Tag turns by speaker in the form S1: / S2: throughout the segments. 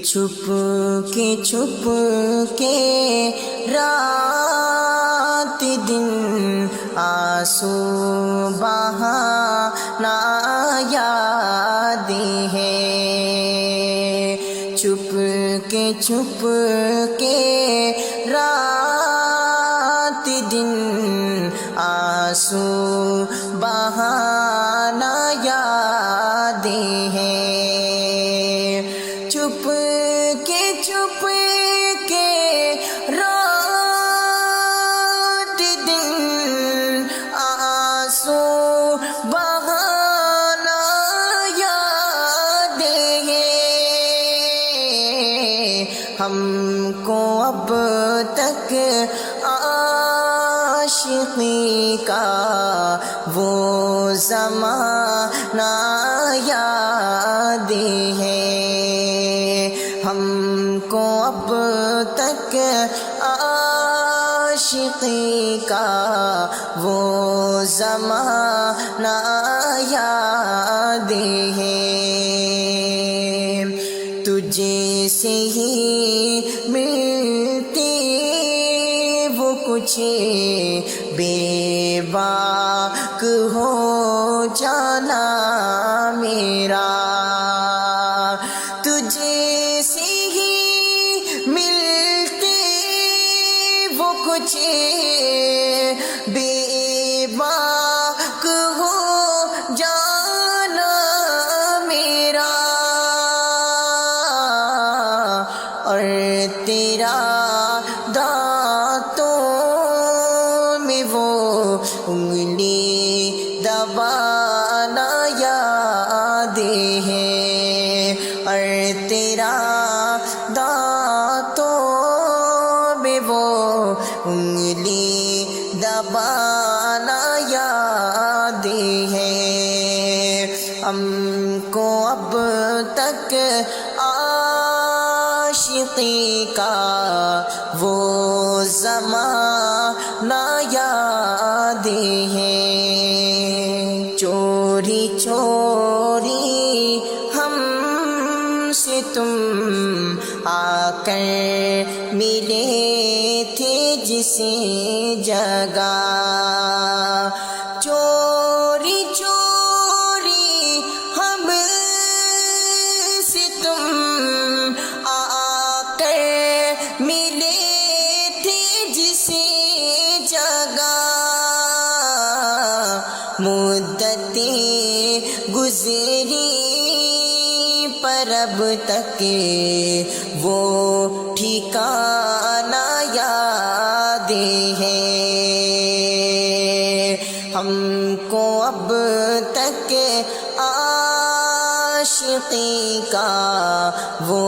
S1: چھپ کے رات دن آنسو بہانا یاد ہے، چھپ کے رات دن آنسو بہانا یاد ہے، چھپ کے رات دن آنسو بہانا یاد ہے، ہم کو اب تک عاشقی کا وہ زمانہ یاد ہے، ہم کو اب تک عاشقی کا وہ زمانہ یاد ہے، تجھے سے ہی ملتی وہ کچھ بے باک ہو جانا میرا، تجھے سے ہی ملتی وہ کچھ بے باک ہو جانا میرا، اور تیرا دانتوں میں وہ انگلی دبانا یاد ہے، اور تیرا دانتوں میں وہ انگلی دبانا یاد ہے، ہم کو اب تک عاشقی کا وہ زمانہ یاد ہے، چوری چوری ہم سے تم آ کر ملے تھے جس جگہ، چوری چوری ہم سے تم آ کر ملے تھے جس جگہ، مدتیں گزری پر اب تک وہ ٹھکانہ یاد ہے، ہم کو اب تک عاشقی کا وہ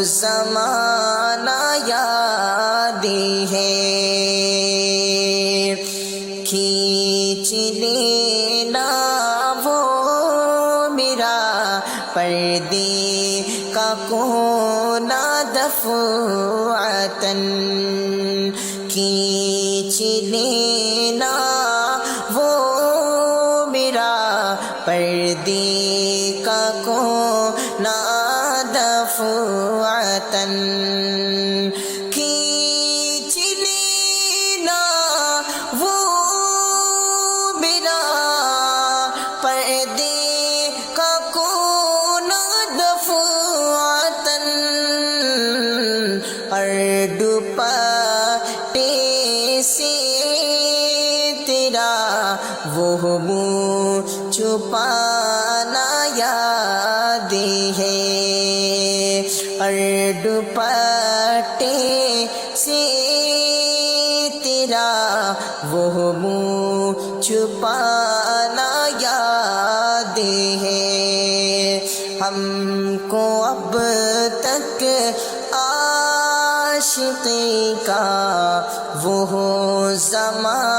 S1: زمانہ یاد ہے، کھینچ لینا وہ میرا پردے کا کونا دفعتاً، کھینچ لینا وہ میرا پردے کا کونا دفعتاً، کھینچ لینا وہ میرا پردے کا کونا دفعتاً، اور دوپٹے سے تیرا وہ منہ چھپانا یاد ہے، اور دوپٹے سے تیرا وہ منہ چھپانا یاد ہے، ہم کو اب تک عاشقی کا وہ زمانہ